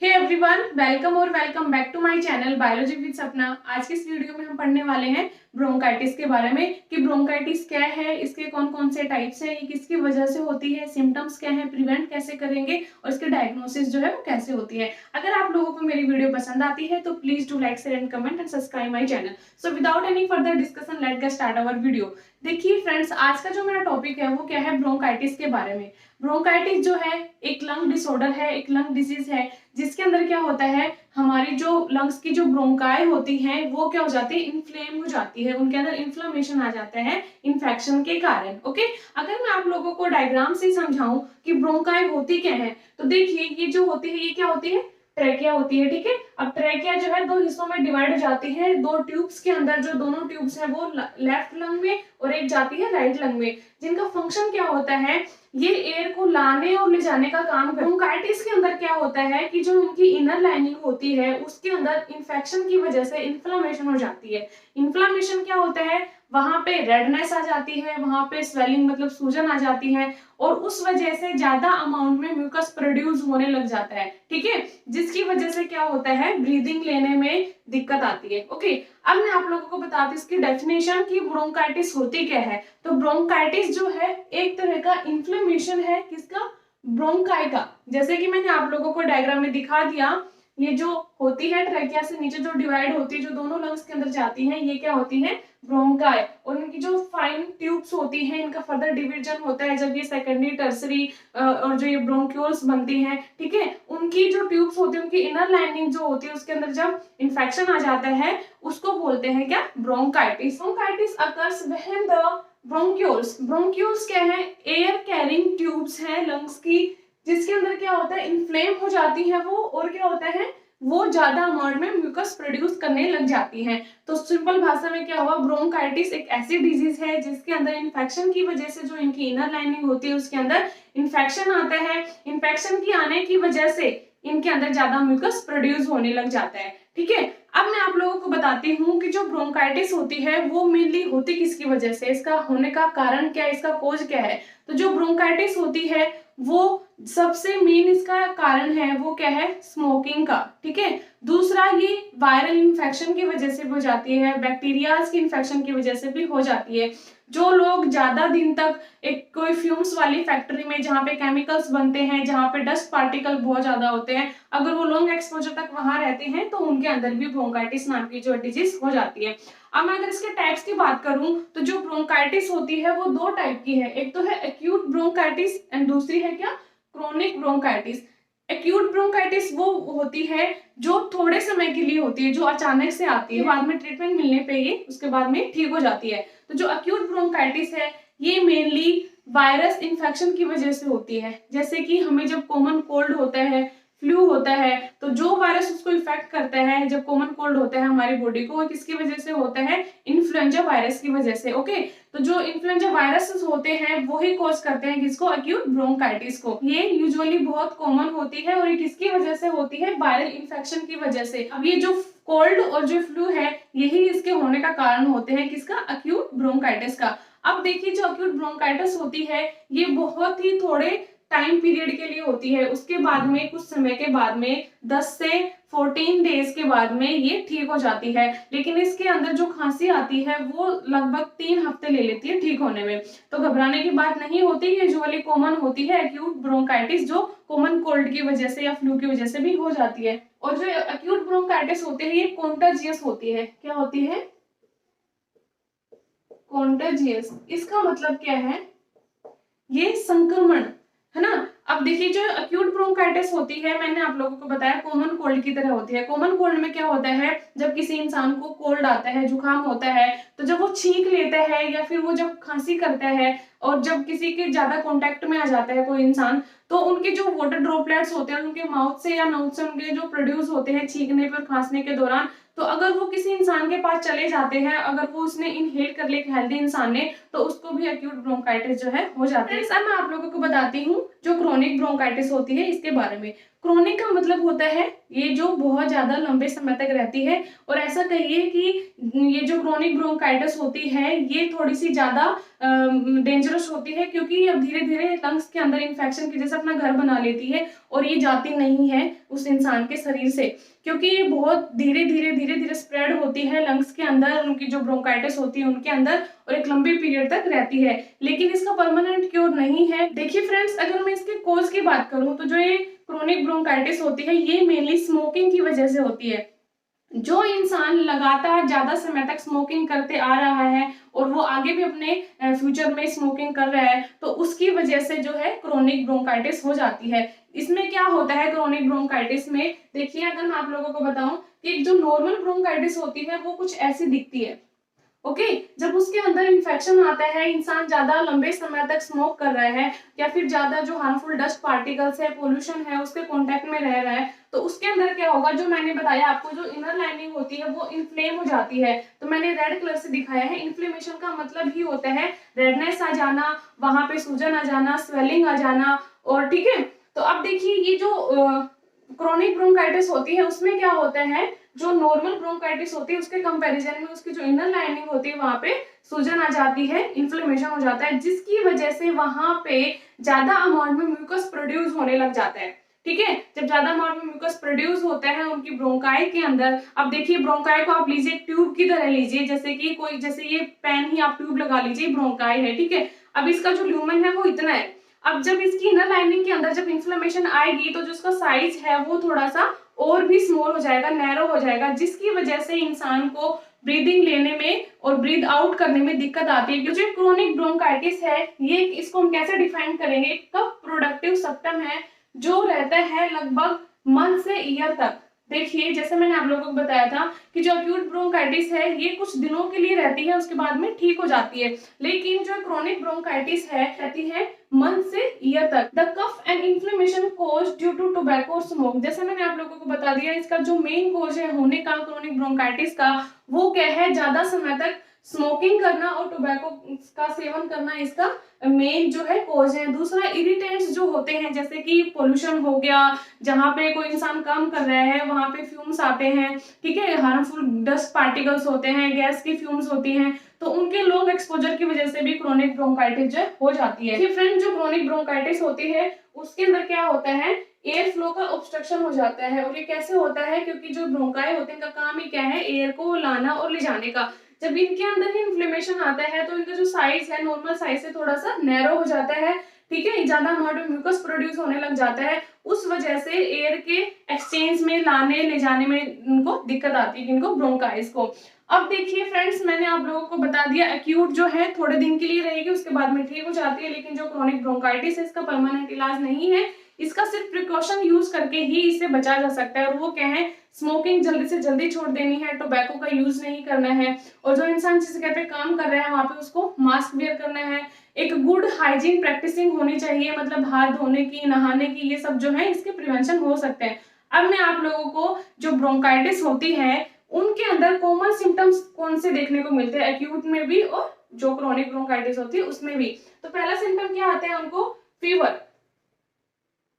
हे everyone, welcome और welcome back to my channel biology with Sapna. आज की इस वीडियो में हम पढ़ने वाले हैं ब्रोंकाइटिस के बारे में कि ब्रोंकाइटिस क्या है, इसके कौन कौन से टाइप्स हैं, ये किसकी वजह से होती है, सिम्टम्स क्या हैं, प्रिवेंट कैसे करेंगे और इसके डायग्नोसिस जो है वो कैसे होती है। अगर आप लोगों को मेरी वीडियो पसंद आती है तो please do like share and comment and subscribe my channel. So without any further discussion let get start our video. देखिए फ्रेंड्स, आज का जो मेरा टॉपिक है वो क्या है, ब्रोंकाइटिस के बारे में। ब्रोंकाइटिस जो है एक लंग डिसऑर्डर है, एक लंग डिजीज है, जिसके अंदर क्या होता है, हमारी जो लंग्स की जो ब्रोंकाई होती है वो क्या हो जाती है, इन्फ्लेम हो जाती है, उनके अंदर इन्फ्लेमेशन आ जाता है इन्फेक्शन के कारण। ओके, अगर मैं आप लोगों को डायग्राम से समझाऊं कि ब्रोंकाई होती क्या है, तो देखिए ये जो होती है ये क्या होती है, ट्रेकिया होती है। ठीक है, अब ट्रेकिया जो है दो हिस्सों में डिवाइड हो जाती है, दो ट्यूब्स के अंदर, जो दोनों ट्यूब्स हैं वो लेफ्ट लंग में और एक जाती है राइट लंग में, जिनका फंक्शन क्या होता है, ये एयर को लाने और ले जाने का काम करते हैं। ब्रोंकाइटिस के अंदर क्या होता है कि जो इनकी इनर लाइनिंग होती है उसके अंदर इन्फेक्शन की वजह से इन्फ्लामेशन हो जाती है। इन्फ्लामेशन क्या होता है, वहां पे रेडनेस आ जाती है, वहां पे स्वेलिंग मतलब सूजन आ जाती है और उस वजह से ज्यादा अमाउंट में म्यूकस प्रोड्यूस होने लग जाता है। ठीक है, जिसकी वजह से क्या होता है, ब्रीदिंग लेने में दिक्कत आती है। ओके, अब मैं आप लोगों को बताती हूँ इसकी डेफिनेशन कि ब्रोंकाइटिस होती क्या है। तो ब्रोंकाइटिस जो है एक तरह का इन्फ्लेमेशन है, किसका, ब्रोंकाई का। जैसे कि मैंने आप लोगों को डायग्राम में दिखा दिया, ये जो होती है ट्रैकिया से नीचे जो डिवाइड होती है, जो दोनों लंग्स के अंदर जाती है, ये क्या होती है, ब्रोंकाई। और इनकी जो फाइन ट्यूब्स होती हैं, इनका फर्दर डिवीजन होता है जब ये सेकेंडरी टर्सरी और जो ये ब्रोंक्यूल्स बनती हैं, ठीक है, उनकी जो ट्यूब्स होती है, उनकी इनर लाइनिंग जो होती है उसके अंदर जब इन्फेक्शन आ जाता है उसको बोलते हैं क्या, bronchitis. Bronchitis occurs when the bronchioles, bronchioles क्या है, एयर कैरिंग ट्यूब्स हैं लंग्स की, जिसके अंदर क्या होता है, इन्फ्लेम हो जाती है वो, और क्या होता है, वो ज्यादा अमाउंट में म्यूकस प्रोड्यूस करने लग जाती है। तो सिंपल भाषा में क्या हुआ, ब्रोंकाइटिस एक ऐसी डिजीज है जिसके अंदर इन्फेक्शन की वजह से जो इनकी इनर लाइनिंग होती है उसके अंदर इन्फेक्शन आता है, इन्फेक्शन की आने की वजह से इनके अंदर ज्यादा म्यूकस प्रोड्यूस होने लग जाता है। ठीक है, अब मैं आप लोगों को बताती हूँ कि जो ब्रोंकाइटिस होती है वो मेनली होती किसकी वजह से, इसका होने का कारण क्या है, इसका कोज क्या है। तो जो ब्रोंकाइटिस होती है वो सबसे मेन इसका कारण है वो क्या है, स्मोकिंग का। ठीक है, दूसरा ये वायरल इन्फेक्शन की वजह से हो जाती है, बैक्टीरियाज की इन्फेक्शन की वजह से भी हो जाती है। जो लोग ज्यादा दिन तक एक कोई फ्यूम्स वाली फैक्ट्री में जहाँ पे केमिकल्स बनते हैं, जहाँ पे डस्ट पार्टिकल बहुत ज्यादा होते हैं, अगर वो लॉन्ग एक्सपोजर तक वहां रहते हैं तो उनके अंदर भी ब्रोंकाइटिस नाम की जो डिजीज हो जाती है। अब मैं अगर इसके टाइप्स की बात करूं तो जो ब्रोंकाइटिस होती है वो दो टाइप की है, एक तो है एक्यूट ब्रोंकाइटिस एंड दूसरी है क्या, क्रोनिक ब्रोंकाइटिस। एक्यूट ब्रोंकाइटिस वो होती है जो थोड़े समय के लिए होती है, जो अचानक से आती है, बाद में ट्रीटमेंट मिलने पे ये उसके बाद में ठीक हो जाती है। तो जो एक्यूट ब्रोंकाइटिस है ये मेनली वायरस इन्फेक्शन की वजह से होती है। जैसे कि हमें जब कॉमन कोल्ड होता है, फ्लू होता है, तो जो वायरस उसको इफेक्ट करता है, जब कॉमन कोल्ड होता है हमारी बॉडी को, वो किसकी वजह से होता है, इन्फ्लुएंजा वायरस की वजह से। ओके, तो जो इन्फ्लुएंजा वायरस होते हैं वो ही कॉज करते हैं किसको, एक्यूट ब्रोंकाइटिस को। ये यूजुअली बहुत कॉमन होती है और ये किसकी वजह से होती है, वायरल इन्फेक्शन की वजह से। अब ये जो कोल्ड और जो फ्लू है यही इसके होने का कारण होते हैं, किसका, एक्यूट ब्रोंकाइटिस का। अब देखिए जो एक्यूट ब्रोंकाइटिस होती है ये बहुत ही थोड़े टाइम पीरियड के लिए होती है, उसके बाद में कुछ समय के बाद में 10 से 14 डेज के बाद में ये ठीक हो जाती है। लेकिन इसके अंदर जो खांसी आती है वो लगभग 3 हफ्ते ले लेती है ठीक होने में। तो घबराने की बात नहीं होती, ये यूजुअली कॉमन होती है एक्यूट ब्रोंकाइटिस, जो कॉमन कोल्ड की वजह से या फ्लू की वजह से भी हो जाती है। और जो एक्यूट ब्रोंकाइटिस होती है ये कॉन्टाजियस होती है। क्या होती है, कॉन्टाजियस। इसका मतलब क्या है, ये संक्रमण है ना। अब देखिए जो एक्यूट ब्रोंकाइटिस होती है, मैंने आप लोगों को बताया कॉमन कोल्ड की तरह होती है। कॉमन कोल्ड में क्या होता है, जब किसी इंसान को कोल्ड आता है, जुकाम होता है, तो जब वो छींक लेता है या फिर वो जब खांसी करता है और जब किसी के ज्यादा कांटेक्ट में आ जाता है कोई इंसान, तो उनके जो वाटर ड्रॉपलेट्स होते हैं उनके माउथ से या नाउथ से उनके जो प्रोड्यूस होते हैं छींकने पर, खांसने के दौरान, तो अगर वो किसी इंसान के पास चले जाते हैं, अगर वो उसने इनहेल कर लिया हेल्दी इंसान ने, तो उसको भी एक्यूट ब्रोंकाइटिस जो है हो जाती है। मैं आप लोगों को बताती हूँ जो क्रोनिक ब्रोंकाइटिस होती है इसके बारे में। क्रोनिक का मतलब होता है ये जो बहुत ज्यादा लंबे समय तक रहती है, और ऐसा कहिए कि ये जो क्रोनिक ब्रोंकाइटिस होती है ये थोड़ी सी ज्यादा डेंजरस होती है, क्योंकि अब धीरे धीरे लंग्स के अंदर इन्फेक्शन की जैसे अपना घर बना लेती है, और ये जाती नहीं है उस इंसान के शरीर से, क्योंकि ये बहुत धीरे धीरे स्प्रेड होती है लंग्स के अंदर, उनकी जो ब्रोंकाइटिस होती है उनके अंदर, और एक लंबी पीरियड तक रहती है, लेकिन इसका परमानेंट क्योर नहीं है। देखिए फ्रेंड्स, अगर मैं इसके कोज की बात करूं तो जो ये क्रोनिक ब्रोंकाइटिस होती है ये मेनली स्मोकिंग की वजह से होती है। जो इंसान लगातार ज्यादा समय तक स्मोकिंग करते आ रहा है और वो आगे भी अपने फ्यूचर में स्मोकिंग कर रहा है, तो उसकी वजह से जो है क्रोनिक ब्रोंकाइटिस हो जाती है। इसमें क्या होता है क्रोनिक ब्रोंकाइटिस में, देखिए अगर मैं आप लोगों को बताऊं कि जो नॉर्मल ब्रोंकाइटिस होती है वो कुछ ऐसी दिखती है। ओके, जब उसके अंदर इन्फेक्शन आता है, इंसान ज्यादा लंबे समय तक स्मोक कर रहा है, या फिर ज्यादा जो हार्मफुल डस्ट पार्टिकल्स है, पोल्यूशन है, उसके कांटेक्ट में रह रहा है, तो उसके अंदर क्या होगा, जो मैंने बताया आपको, जो इनर लाइनिंग होती है वो इन्फ्लेम हो जाती है। तो मैंने रेड कलर से दिखाया है, इन्फ्लेमेशन का मतलब ही होता है रेडनेस आ जाना, वहां पे सूजन आ जाना, स्वेलिंग आ जाना, और ठीक है। तो अब देखिए ये जो क्रोनिक ब्रोंकाइटिस होती है उसमें क्या होता है, जो नॉर्मल ब्रोंकाइटिस होती है उसके कंपैरिजन में उसकी जो इनर लाइनिंग होती है वहां पे सूजन आ जाती है, इन्फ्लेमेशन हो जाता है, जिसकी वजह से वहां पे ज्यादा अमाउंट में म्यूकस प्रोड्यूस होने लग जाता है। ठीक है, जब ज्यादा अमाउंट में म्यूकस प्रोड्यूस होता है उनकी ब्रोंकाई के अंदर, अब देखिए ब्रोंकाई को आप लीजिए ट्यूब की तरह लीजिए, जैसे कि कोई, जैसे ये पेन ही आप ट्यूब लगा लीजिए, ब्रोंकाई है, ठीक है। अब इसका जो ल्यूमेन है वो इतना है। अब जब इसकी इनर लाइनिंग के अंदर जब इन्फ्लेमेशन आएगी तो जो उसका साइज है वो थोड़ा सा और भी स्मॉल हो जाएगा, नैरो हो जाएगा, जिसकी वजह से इंसान को ब्रीदिंग लेने में और ब्रीद आउट करने में दिक्कत आती है। जो क्रोनिक ब्रोंकाइटिस है ये, इसको हम कैसे डिफाइन करेंगे, कब प्रोडक्टिव सिस्टम है जो रहता है लगभग मंथ से ईयर तक। देखिए जैसे मैंने आप लोगों को बताया था कि जो अक्यूट ब्रोंकाइटिस है ये कुछ दिनों के लिए रहती है, उसके बाद में ठीक हो जाती है, लेकिन जो क्रोनिक ब्रोंकाइटिस है रहती है मंथ से ईयर तक। The cough and inflammation cause due to tobacco और स्मोक, जैसे मैंने आप लोगों को बता दिया, इसका जो मेन कोज है होने का क्रोनिक ब्रोंकाइटिस का वो क्या है, ज्यादा समय तक स्मोकिंग करना और टोबैको का सेवन करना इसका मेन जो है कोज है। दूसरा इरिटेंट्स जो होते हैं, जैसे कि पोल्यूशन हो गया, जहां पे कोई इंसान काम कर रहा है वहां पे फ्यूम्स आते हैं, ठीक है, हार्मफुल डस्ट पार्टिकल्स होते हैं, गैस की फ्यूम्स होती हैं, तो उनके लॉन्ग एक्सपोजर की वजह से भी क्रोनिक ब्रोंकाइटिस जो हो जाती है। फ्रेंड, जो क्रोनिक ब्रोंकाइटिस होती है उसके अंदर क्या होता है, एयर फ्लो का ऑब्स्ट्रक्शन हो जाता है, और ये कैसे होता है, क्योंकि जो ब्रोंकाई होते हैं इनका काम ही क्या है, एयर को लाना और ले जाने का। जब इनके अंदर ही इन्फ्लेमेशन आता है तो इनका जो साइज है नॉर्मल साइज से थोड़ा सा नैरो हो जाता है, ठीक है, ज्यादा अमाउंट में म्यूकस प्रोड्यूस होने लग जाता है, उस वजह से एयर के एक्सचेंज में लाने ले जाने में इनको दिक्कत आती है, इनको ब्रोंकाइटिस को। अब देखिए फ्रेंड्स, मैंने आप लोगों को बता दिया एक्यूट जो है थोड़े दिन के लिए रहेगी, उसके बाद में ठीक हो जाती है, लेकिन जो क्रोनिक ब्रोंकाइटिस है इसका परमानेंट इलाज नहीं है, इसका सिर्फ प्रिकॉशन यूज करके ही इससे बचा जा सकता है, और वो क्या है, स्मोकिंग जल्दी से जल्दी छोड़ देनी है, टोबैको का यूज नहीं करना है, और जो इंसान जिस जगह पे काम कर रहा है वहां पे उसको मास्क वेयर करना है, एक गुड हाइजीन प्रैक्टिसिंग होनी चाहिए, मतलब हाथ धोने की, नहाने की, ये सब जो है इसके प्रिवेंशन हो सकते हैं। अब मैं आप लोगों को जो ब्रोंकाइटिस होती है उनके अंदर कॉमन सिम्टम्स कौन से देखने को मिलते हैं, एक्यूट में भी और जो क्रोनिक ब्रोंकाइटिस होती है उसमें भी। तो पहला सिम्टम क्या आता है, उनको फीवर,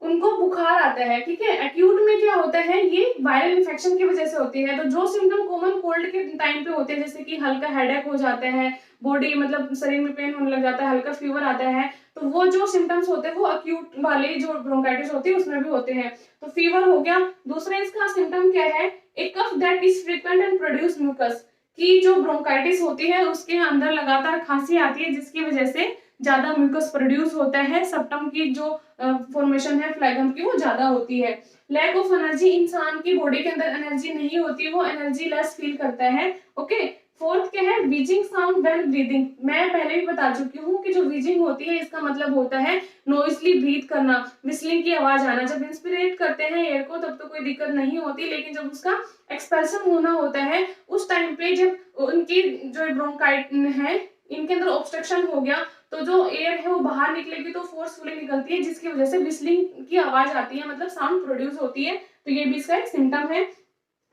उनको बुखार आता है, ठीक है। एक्यूट में क्या होता है, ये वायरल इन्फेक्शन की वजह से होती है। तो जो सिम्टम कॉमन कोल्ड के टाइम पे होते हैं, जैसे कि हल्का हेडेक हो जाता है, बॉडी मतलब शरीर में पेन होने लग जाता है, हल्का फीवर आता है, तो वो जो सिम्टम्स होते हैं वो अक्यूट वाले जो ब्रोंकाइटिस होती है उसमें भी होते हैं। तो फीवर हो गया। दूसरा इसका सिम्टम क्या है, एक cough that is frequent and produce mucus, की जो ब्रोंकाइटिस होती है उसके अंदर लगातार खांसी आती है, जिसकी वजह से ज्यादा म्यूकस प्रोड्यूस होता है, सेप्टम की जो फॉर्मेशन है फ्लैगम की वो ज्यादा होती है। लैक ऑफ एनर्जी, इंसान की बॉडी के अंदर एनर्जी नहीं होती, वो एनर्जी लेस फील करता है। ओके, फोर्थ क्या है, व्हीजिंग साउंड व्हेन ब्रीदिंग, मैं पहले भी बता चुकी हूँ कि जो व्हीजिंग होती है इसका मतलब होता है नॉइसली ब्रीथ करना, विस्लिंग की आवाज आना। जब इंस्पिरेट करते हैं एयर को तब तो कोई दिक्कत नहीं होती, लेकिन जब उसका एक्सपेल्शन होना होता है उस टाइम पे, जब उनकी जो ब्रोंकाइट है इनके अंदर ऑब्स्ट्रक्शन हो गया तो जो एयर है वो बाहर निकलेगी तो फोर्सफुली निकलती है, जिसकी वजह से विस्लिंग की आवाज आती है, मतलब साउंड प्रोड्यूस होती है। तो ये भी इसका एक सिम्टम है।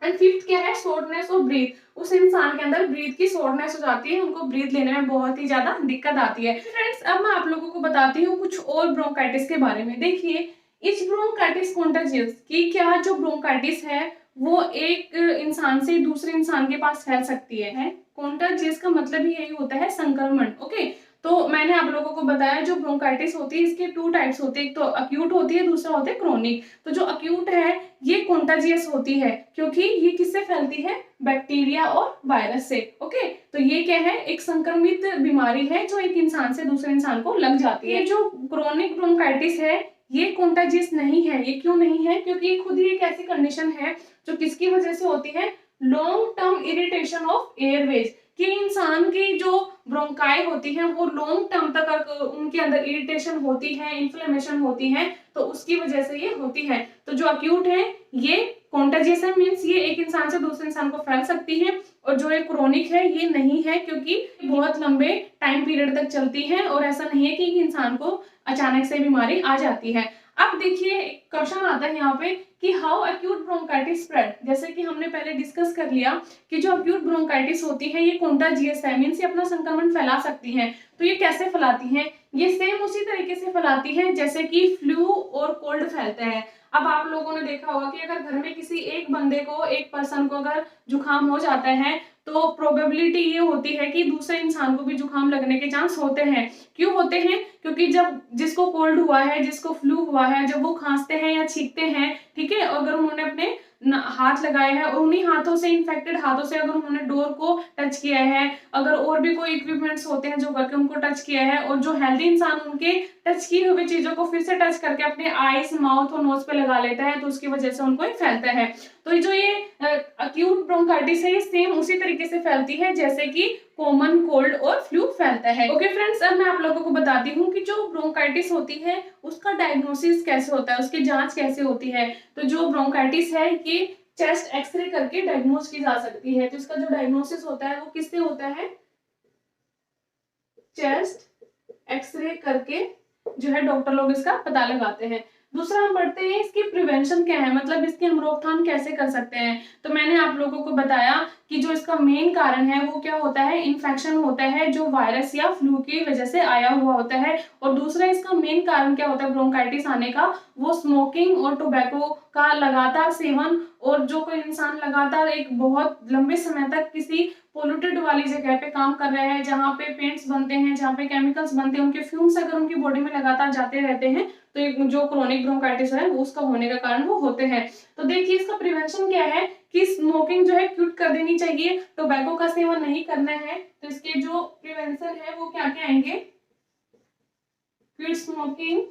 एंड फिफ्थ क्या है, शॉर्टनेस ऑफ ब्रीथ, उस इंसान के अंदर ब्रीथ की शॉर्टनेस हो जाती है, उनको ब्रीथ लेने में बहुत ही ज्यादा दिक्कत आती है। फ्रेंड्स, अब मैं आप लोगों को बताती हूँ कुछ और ब्रोंकाइटिस के बारे में। देखिए इच ब्रोंकाइटिस कॉन्टाजियस, कि क्या जो ब्रोंकाइटिस है वो एक इंसान से दूसरे इंसान के पास फैल सकती है। कॉन्टाजियस का मतलब ही यही होता है संक्रमण। ओके, तो मैंने आप लोगों को बताया जो ब्रोंकाइटिस होती है इसके 2 टाइप्स होते हैं, एक तो अक्यूट होती है, दूसरा होता है क्रोनिक। तो जो अक्यूट है ये कॉन्टाजियस होती है क्योंकि ये किससे फैलती है, बैक्टीरिया और वायरस से। ओके, तो ये क्या है, एक संक्रमित बीमारी है जो एक इंसान से दूसरे इंसान को लग जाती है। ये जो क्रोनिक ब्रोंकाइटिस है ये कॉन्टाजियस नहीं है। ये क्यों नहीं है, क्योंकि खुद ही एक ऐसी कंडीशन है जो किसकी वजह से होती है, long term irritation of Airways, कि इंसान की जो ब्रोंकाई होती है वो लॉन्ग टर्म तक उनके अंदर इरिटेशन होती है, इन्फ्लेमेशन होती है, तो उसकी वजह से ये होती है। तो जो अक्यूट है ये कॉन्टाजियस है, मीन्स ये एक इंसान से दूसरे इंसान को फैल सकती है, और जो एक क्रोनिक है ये नहीं है क्योंकि बहुत लंबे टाइम पीरियड तक चलती है, और ऐसा नहीं है कि इंसान को अचानक से बीमारी आ जाती है। अब देखिए क्वेश्चन आता है यहाँ पे कि हाउ एक्यूट ब्रोंकाइटिस स्प्रेड। जैसे कि हमने पहले डिस्कस कर लिया कि जो एक्यूट ब्रोंकाइटिस होती है ये कॉन्टाजियस है, मीन्स ये अपना संक्रमण फैला सकती है। तो ये कैसे फैलाती हैं, ये सेम उसी तरीके से फैलाती है जैसे कि फ्लू और कोल्ड फैलते हैं। अब आप लोगों ने देखा होगा कि अगर घर में किसी एक बंदे को, एक पर्सन को अगर जुकाम हो जाता है तो प्रोबेबिलिटी ये होती है कि दूसरे इंसान को भी जुकाम लगने के चांस होते हैं। क्यों होते हैं, क्योंकि जब जिसको कोल्ड हुआ है, जिसको फ्लू हुआ है, जब वो खांसते हैं या छींकते हैं, ठीक है, अगर उन्होंने अपने हाथ लगाए हैं और उन्हीं हाथों से, इन्फेक्टेड हाथों से अगर उन्होंने डोर को टच किया है, अगर और भी कोई इक्विपमेंट्स होते हैं जो करके उनको टच किया है, और जो हेल्दी इंसान उनके टच किए हुए चीजों को फिर से टच करके अपने आईज, माउथ और नोज पे लगा लेता है, तो उसकी वजह से उनको ही फैलता है। तो जो ये अक्यूट ब्रोंकाइटिस है ये सेम उसी तरीके से फैलती है जैसे कि कॉमन कोल्ड और फ्लू फैलता है। ओके फ्रेंड्स, अब मैं आप लोगों को बताती हूँ कि जो ब्रोंकाइटिस होती है उसका डायग्नोसिस कैसे होता है, उसकी जांच कैसे होती है। तो जो ब्रोंकाइटिस है ये चेस्ट एक्सरे करके डायग्नोज की जा सकती है। तो इसका जो डायग्नोसिस होता है वो किससे होता है, चेस्ट एक्सरे करके जो है डॉक्टर लोग इसका पता लगाते हैं। दूसरा हम बढ़ते हैं इसकी प्रिवेंशन क्या है, मतलब इसकी हम रोकथाम कैसे कर सकते हैं। तो मैंने आप लोगों को बताया कि जो इसका मेन कारण है वो क्या होता है, इन्फेक्शन होता है जो वायरस या फ्लू की वजह से आया हुआ होता है। और दूसरा इसका मेन कारण क्या होता है ब्रोंकाइटिस आने का, वो स्मोकिंग और टोबैको का लगातार सेवन, और जो कोई इंसान लगातार एक बहुत लंबे समय तक किसी पोल्यूटेड वाली जगह पे काम कर रहे हैं, जहाँ पे पेंट्स बनते हैं, जहाँ पे केमिकल्स बनते हैं, उनके फ्यूम्स अगर उनकी बॉडी में लगातार जाते रहते हैं तो एक जो क्रोनिक ब्रोंकाइटिस है वो उसका होने का कारण वो होते हैं। तो देखिए इसका प्रिवेंशन क्या है कि स्मोकिंग जो है क्विट कर देनी चाहिए, टोबैको का सेवन नहीं करना है। तो इसके जो प्रिवेंशन है वो क्या क्या आएंगे, quit smoking,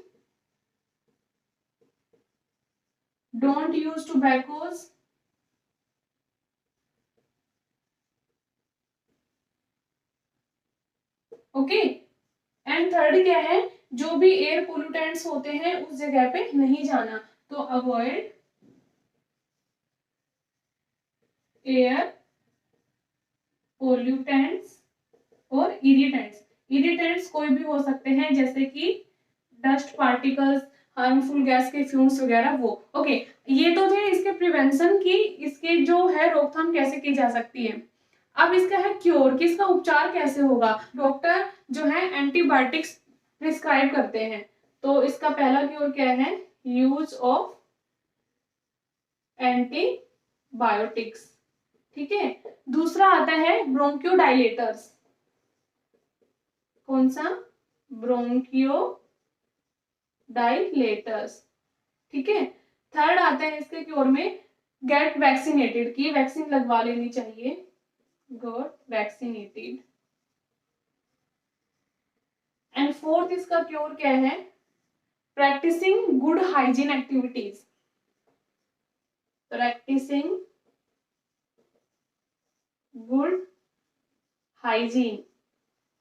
don't use tobaccos, okay, and third क्या है, जो भी एयर पोल्यूटेंट्स होते हैं उस जगह पे नहीं जाना। तो अवॉइड एयर पोल्यूटेंट्स और इरिटेंट्स। इरिटेंट्स कोई भी हो सकते हैं जैसे कि डस्ट पार्टिकल्स, हार्मफुल गैस के फ्यूम्स वगैरह वो। ओके, ये तो थे इसके प्रिवेंशन की, इसके जो है रोकथाम कैसे की जा सकती है। अब इसका है क्योर, कि इसका उपचार कैसे होगा। डॉक्टर जो है एंटीबायोटिक्स प्रिस्क्राइब करते हैं। तो इसका पहला क्योर क्या है, यूज ऑफ एंटीबायोटिक्स, ठीक है। दूसरा आता है ब्रोंकियोडाइलेटर्स, कौन सा, ब्रोंकियोडाइलेटर्स, ठीक है। थर्ड आता है इसके क्योर में गेट वैक्सीनेटेड, की वैक्सीन लगवा लेनी चाहिए, गेट वैक्सीनेटेड। एंड फोर्थ इसका क्योर क्या है, practising good hygiene activities, practising good hygiene,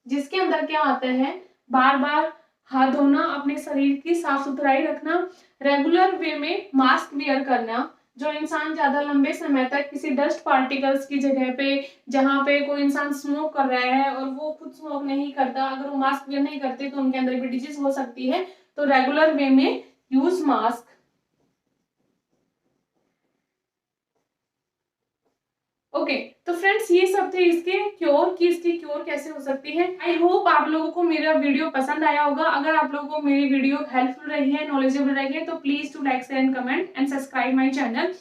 जिसके अंदर क्या आता है, बार बार हाथ धोना, अपने शरीर की साफ सुथराई रखना, रेगुलर वे में मास्क वियर करना। जो इंसान ज्यादा लंबे समय तक किसी डस्ट पार्टिकल्स की जगह पे, जहाँ पे कोई इंसान स्मोक कर रहा है और वो खुद स्मोक नहीं करता, अगर वो मास्क वियर नहीं करते तो उनके अंदर भी डिजीज हो सकती है। तो रेगुलर वे में यूज मास्क, ओके। तो फ्रेंड्स ये सब थे इसके क्योर कि इसकी क्योर कैसे हो सकती है। आई होप आप लोगों को मेरा वीडियो पसंद आया होगा। अगर आप लोगों को मेरी वीडियो हेल्पफुल रही है, नॉलेजेबल रही है, तो please to like share and comment and subscribe my channel.